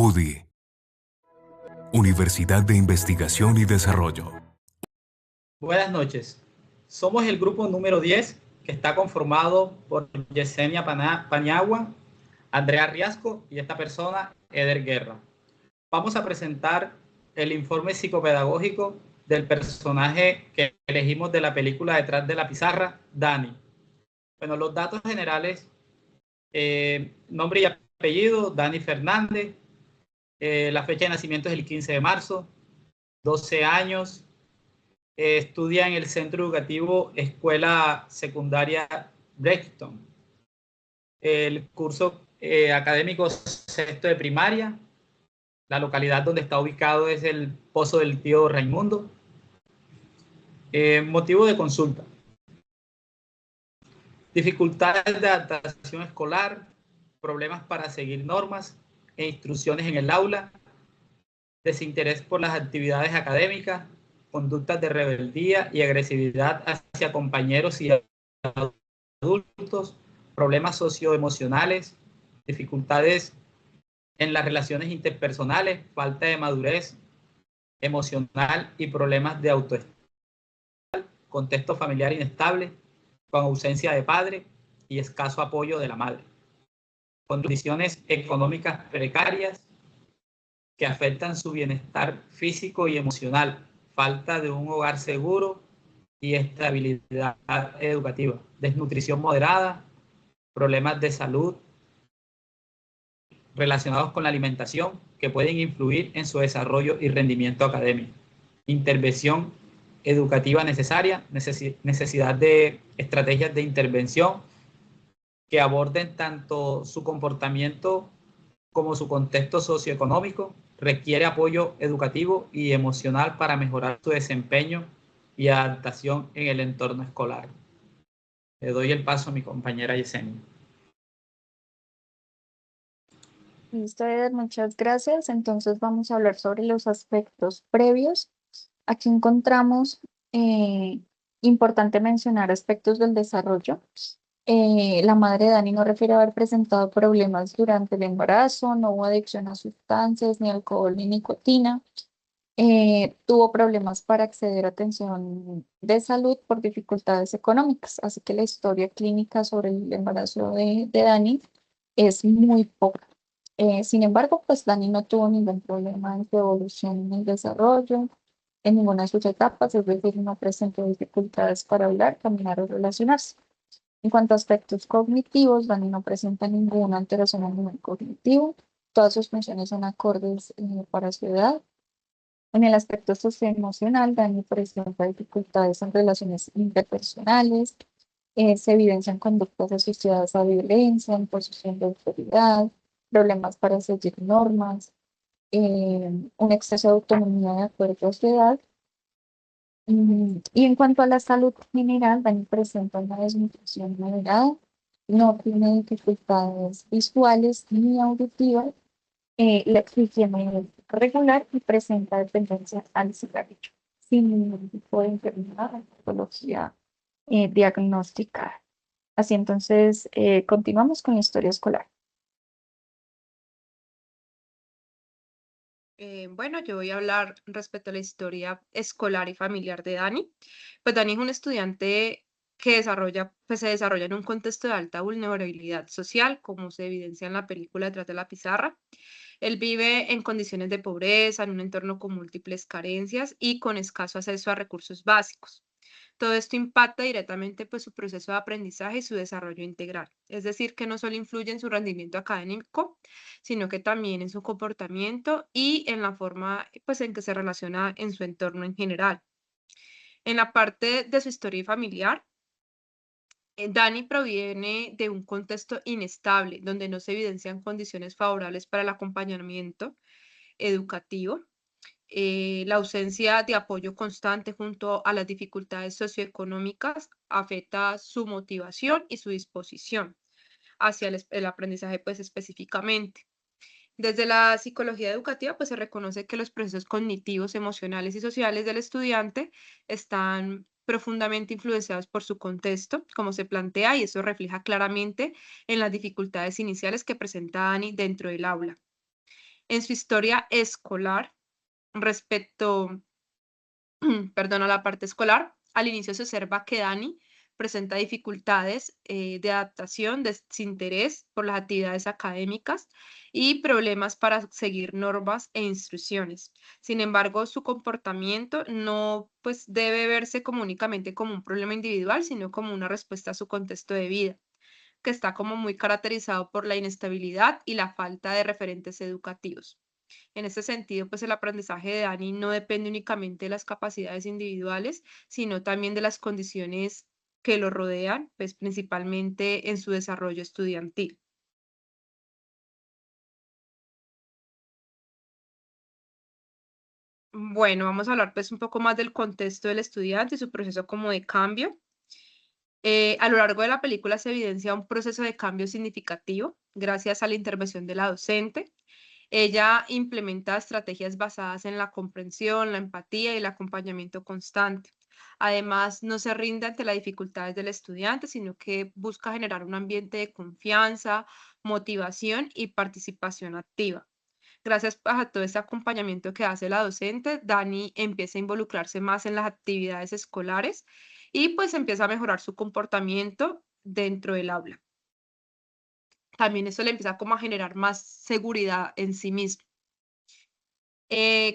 UDI, Universidad de Investigación y Desarrollo. Buenas noches. Somos el grupo número 10, que está conformado por Yesenia Paniagua, Andrea Riasco y esta persona, Eder Guerra. Vamos a presentar el informe psicopedagógico del personaje que elegimos de la película Detrás de la Pizarra, Dani. Bueno, los datos generales, nombre y apellido, Dani Fernández, la fecha de nacimiento es el 15 de marzo, 12 años, estudia en el centro educativo Escuela Secundaria Brexton. El curso académico sexto de primaria. La localidad donde está ubicado es el Pozo del Tío Raimundo. Motivo de consulta: dificultades de adaptación escolar, problemas para seguir normas e instrucciones en el aula, desinterés por las actividades académicas, conductas de rebeldía y agresividad hacia compañeros y adultos, problemas socioemocionales, dificultades en las relaciones interpersonales, falta de madurez emocional y problemas de autoestima, contexto familiar inestable, con ausencia de padre y escaso apoyo de la madre, condiciones económicas precarias que afectan su bienestar físico y emocional, falta de un hogar seguro y estabilidad educativa, desnutrición moderada, problemas de salud relacionados con la alimentación que pueden influir en su desarrollo y rendimiento académico, intervención educativa necesaria, necesidad de estrategias de intervención que aborden tanto su comportamiento como su contexto socioeconómico, requiere apoyo educativo y emocional para mejorar su desempeño y adaptación en el entorno escolar. Le doy el paso a mi compañera Yesenia. Listo, Eder, muchas gracias. Entonces vamos a hablar sobre los aspectos previos. Aquí encontramos importante mencionar aspectos del desarrollo. La madre de Dani no refiere haber presentado problemas durante el embarazo, no hubo adicción a sustancias, ni alcohol, ni nicotina. Tuvo problemas para acceder a atención de salud por dificultades económicas, así que la historia clínica sobre el embarazo de Dani es muy poca. Sin embargo, pues Dani no tuvo ningún problema en su evolución en el desarrollo, en ninguna de sus etapas, es decir, no presentó dificultades para hablar, caminar o relacionarse. En cuanto a aspectos cognitivos, Dani no presenta ninguna alteración a nivel cognitivo, todas sus funciones son acordes para su edad. En el aspecto socioemocional, Dani presenta dificultades en relaciones interpersonales, se evidencian conductas asociadas a violencia, imposición de autoridad, problemas para seguir normas, un exceso de autonomía de acuerdo a su edad. Y en cuanto a la salud general, Dani presenta una desnutrición moderada, no tiene dificultades visuales ni auditivas, la higiene es regular y presenta dependencia al cigarrillo, sin ningún tipo de enfermedad o patología diagnosticada. Así entonces, continuamos con la historia escolar. Bueno, yo voy a hablar respecto a la historia escolar y familiar de Dani. Pues Dani es un estudiante que se desarrolla en un contexto de alta vulnerabilidad social, como se evidencia en la película Detrás de la Pizarra. Él vive en condiciones de pobreza, en un entorno con múltiples carencias y con escaso acceso a recursos básicos. Todo esto impacta directamente pues, su proceso de aprendizaje y su desarrollo integral. Es decir, que no solo influye en su rendimiento académico, sino que también en su comportamiento y en la forma pues, en que se relaciona en su entorno en general. En la parte de su historia familiar, Dani proviene de un contexto inestable, donde no se evidencian condiciones favorables para el acompañamiento educativo. La ausencia de apoyo constante junto a las dificultades socioeconómicas afecta su motivación y su disposición hacia el aprendizaje, pues específicamente. Desde la psicología educativa, pues se reconoce que los procesos cognitivos, emocionales y sociales del estudiante están profundamente influenciados por su contexto, como se plantea, y eso refleja claramente en las dificultades iniciales que presenta Dani dentro del aula. En su historia escolar, respecto, perdón, a la parte escolar, al inicio se observa que Dani presenta dificultades de adaptación, desinterés por las actividades académicas y problemas para seguir normas e instrucciones. Sin embargo, su comportamiento no pues, debe verse como únicamente como un problema individual, sino como una respuesta a su contexto de vida, que está como muy caracterizado por la inestabilidad y la falta de referentes educativos. En ese sentido, pues el aprendizaje de Dani no depende únicamente de las capacidades individuales, sino también de las condiciones que lo rodean, pues principalmente en su desarrollo estudiantil. Bueno, vamos a hablar pues un poco más del contexto del estudiante y su proceso como de cambio. A lo largo de la película se evidencia un proceso de cambio significativo gracias a la intervención de la docente. Ella implementa estrategias basadas en la comprensión, la empatía y el acompañamiento constante. Además, no se rinde ante las dificultades del estudiante, sino que busca generar un ambiente de confianza, motivación y participación activa. Gracias a todo este acompañamiento que hace la docente, Dani empieza a involucrarse más en las actividades escolares y pues empieza a mejorar su comportamiento dentro del aula. También eso le empieza como a generar más seguridad en sí mismo.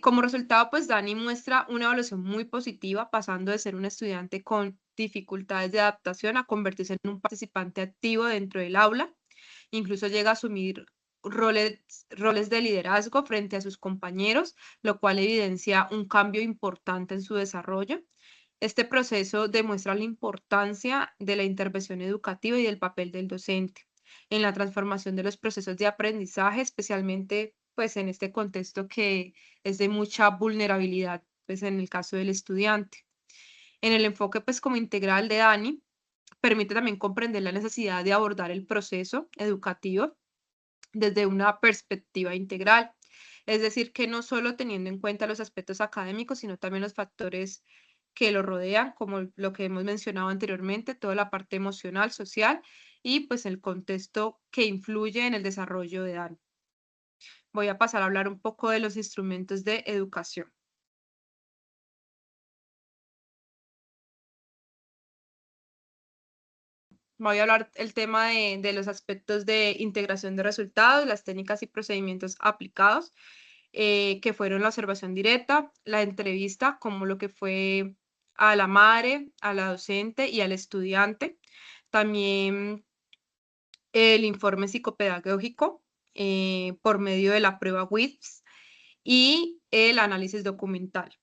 Como resultado, pues Dani muestra una evaluación muy positiva, pasando de ser un estudiante con dificultades de adaptación a convertirse en un participante activo dentro del aula. Incluso llega a asumir roles de liderazgo frente a sus compañeros, lo cual evidencia un cambio importante en su desarrollo. Este proceso demuestra la importancia de la intervención educativa y del papel del docente en la transformación de los procesos de aprendizaje, especialmente pues en este contexto que es de mucha vulnerabilidad, pues en el caso del estudiante. En el enfoque pues como integral de Dani, permite también comprender la necesidad de abordar el proceso educativo desde una perspectiva integral. Es decir, que no solo teniendo en cuenta los aspectos académicos, sino también los factores que lo rodean, como lo que hemos mencionado anteriormente, toda la parte emocional, social y pues el contexto que influye en el desarrollo de Dani. Voy a pasar a hablar un poco de los instrumentos de educación. Voy a hablar el tema de los aspectos de integración de resultados, las técnicas y procedimientos aplicados, que fueron la observación directa, la entrevista, como lo que fue a la madre, a la docente y al estudiante. También el informe psicopedagógico por medio de la prueba WIPS y el análisis documental.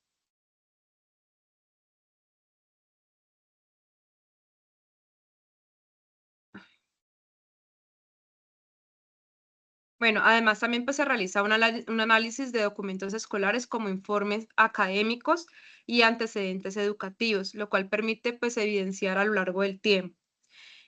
Bueno, además también pues, se realiza un análisis de documentos escolares como informes académicos y antecedentes educativos, lo cual permite pues, evidenciar a lo largo del tiempo.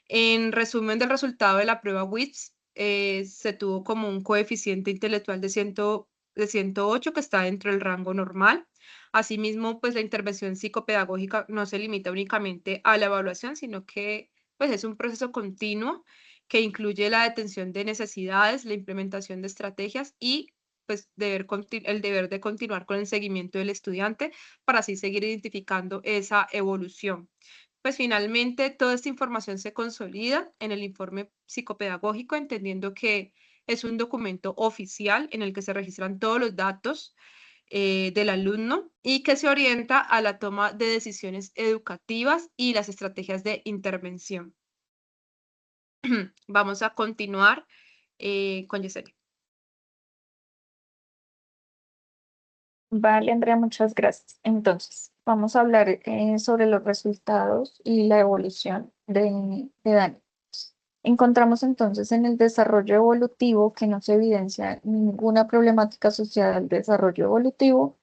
En resumen del resultado de la prueba WITS, se tuvo como un coeficiente intelectual de 108 que está dentro del rango normal. Asimismo, pues la intervención psicopedagógica no se limita únicamente a la evaluación, sino que pues, es un proceso continuo que incluye la detención de necesidades, la implementación de estrategias y pues el deber de continuar con el seguimiento del estudiante para así seguir identificando esa evolución. Pues finalmente toda esta información se consolida en el informe psicopedagógico, entendiendo que es un documento oficial en el que se registran todos los datos del alumno y que se orienta a la toma de decisiones educativas y las estrategias de intervención. Vamos a continuar con Yesenia. Vale, Andrea, muchas gracias. Entonces, vamos a hablar sobre los resultados y la evolución de Dani. Encontramos entonces en el desarrollo evolutivo que no se evidencia ninguna problemática asociada al desarrollo evolutivo,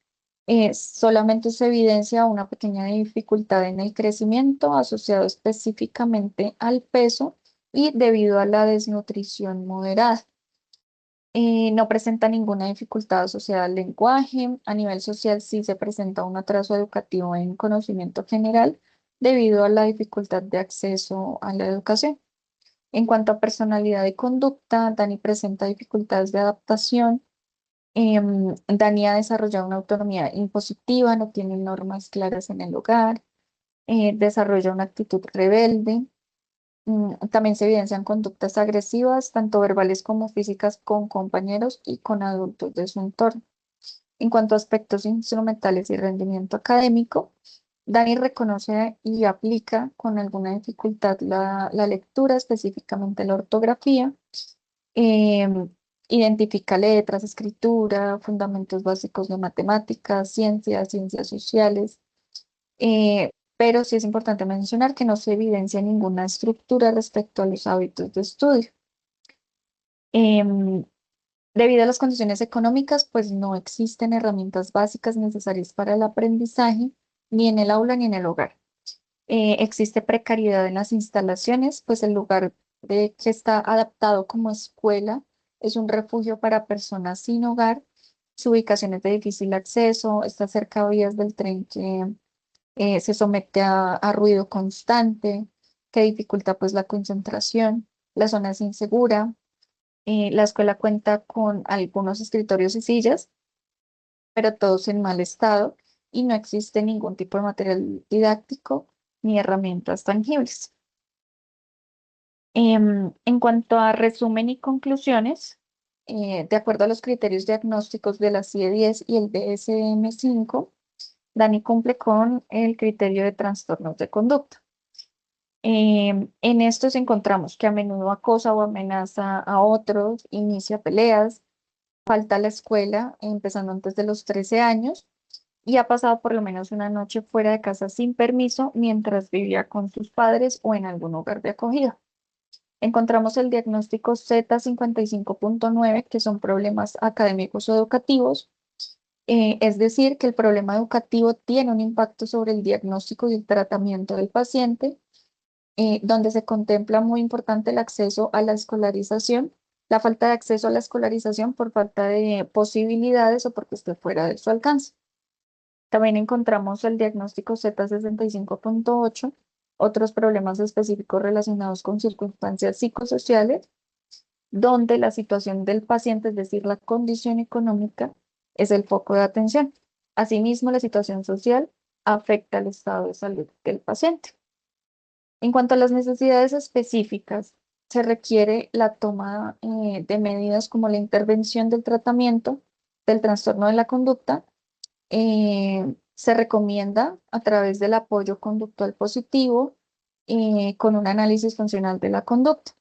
solamente se evidencia una pequeña dificultad en el crecimiento asociado específicamente al peso y debido a la desnutrición moderada. No presenta ninguna dificultad asociada al lenguaje. A nivel social sí se presenta un atraso educativo en conocimiento general debido a la dificultad de acceso a la educación. En cuanto a personalidad y conducta, Dani presenta dificultades de adaptación Dani ha desarrollado una autonomía impositiva, no tiene normas claras en el hogar, desarrolla una actitud rebelde. También se evidencian conductas agresivas, tanto verbales como físicas, con compañeros y con adultos de su entorno. En cuanto a aspectos instrumentales y rendimiento académico, Dani reconoce y aplica con alguna dificultad la lectura, específicamente la ortografía. em, Identifica letras, escritura, fundamentos básicos de matemáticas, ciencias sociales. Pero sí es importante mencionar que no se evidencia ninguna estructura respecto a los hábitos de estudio. Em, Debido a las condiciones económicas, pues no existen herramientas básicas necesarias para el aprendizaje, ni en el aula ni en el hogar. Existe precariedad en las instalaciones, pues el lugar que está adaptado como escuela es un refugio para personas sin hogar. Su ubicación es de difícil acceso, está cerca de vías del tren que se somete a ruido constante, que dificulta pues la concentración. La zona es insegura. La escuela cuenta con algunos escritorios y sillas, pero todos en mal estado, y no existe ningún tipo de material didáctico ni herramientas tangibles. En cuanto a resumen y conclusiones, de acuerdo a los criterios diagnósticos de la CIE-10 y el DSM-5, Dani cumple con el criterio de trastornos de conducta. En estos encontramos que a menudo acosa o amenaza a otros, inicia peleas, falta a la escuela empezando antes de los 13 años y ha pasado por lo menos una noche fuera de casa sin permiso mientras vivía con sus padres o en algún hogar de acogida. Encontramos el diagnóstico Z55.9, que son problemas académicos o educativos, es decir, que el problema educativo tiene un impacto sobre el diagnóstico y el tratamiento del paciente, donde se contempla muy importante el acceso a la escolarización, la falta de acceso a la escolarización por falta de posibilidades o porque esté fuera de su alcance. También encontramos el diagnóstico Z65.8, otros problemas específicos relacionados con circunstancias psicosociales, donde la situación del paciente, es decir, la condición económica, es el foco de atención. Asimismo, la situación social afecta el estado de salud del paciente. En cuanto a las necesidades específicas, se requiere la toma de medidas como la intervención del tratamiento del trastorno de la conducta. Se recomienda a través del apoyo conductual positivo con un análisis funcional de la conducta.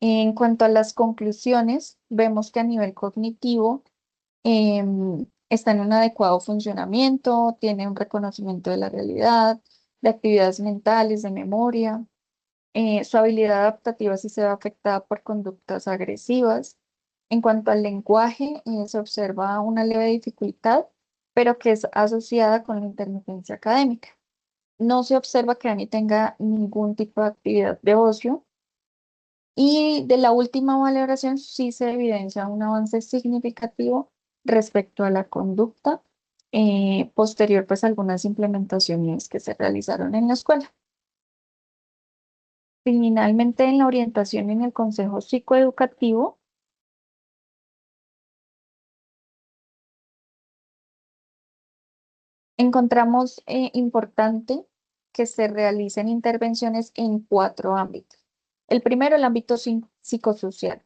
En cuanto a las conclusiones, vemos que a nivel cognitivo está en un adecuado funcionamiento, tiene un reconocimiento de la realidad, de actividades mentales, de memoria. Su habilidad adaptativa sí se ve afectada por conductas agresivas. En cuanto al lenguaje, se observa una leve dificultad, pero que es asociada con la intermitencia académica. No se observa que Dani tenga ningún tipo de actividad de ocio. Y de la última valoración sí se evidencia un avance significativo respecto a la conducta, posterior pues a algunas implementaciones que se realizaron en la escuela. Finalmente, en la orientación en el consejo psicoeducativo, encontramos importante que se realicen intervenciones en 4 ámbitos. El primero, el ámbito psicosocial.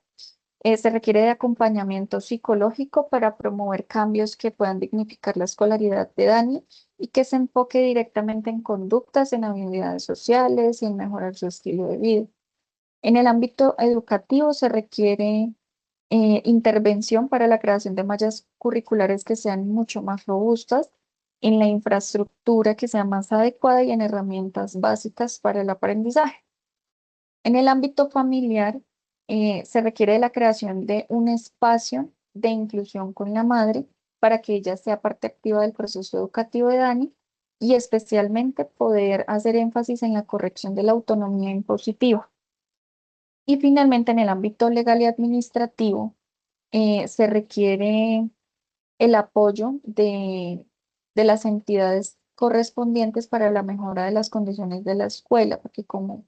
Se requiere de acompañamiento psicológico para promover cambios que puedan dignificar la escolaridad de Dani y que se enfoque directamente en conductas, en habilidades sociales y en mejorar su estilo de vida. En el ámbito educativo se requiere intervención para la creación de mallas curriculares que sean mucho más robustas, en la infraestructura que sea más adecuada y en herramientas básicas para el aprendizaje. En el ámbito familiar, se requiere de la creación de un espacio de inclusión con la madre para que ella sea parte activa del proceso educativo de Dani y especialmente poder hacer énfasis en la corrección de la autonomía impositiva. Y finalmente, en el ámbito legal y administrativo, se requiere el apoyo de las entidades correspondientes para la mejora de las condiciones de la escuela, porque como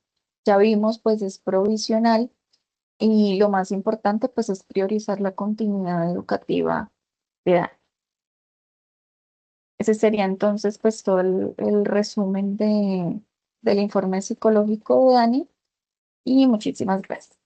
ya vimos, pues es provisional Y lo más importante, pues, es priorizar la continuidad educativa de Dani. Ese sería entonces, pues, todo el resumen del informe psicológico de Dani. Y muchísimas gracias.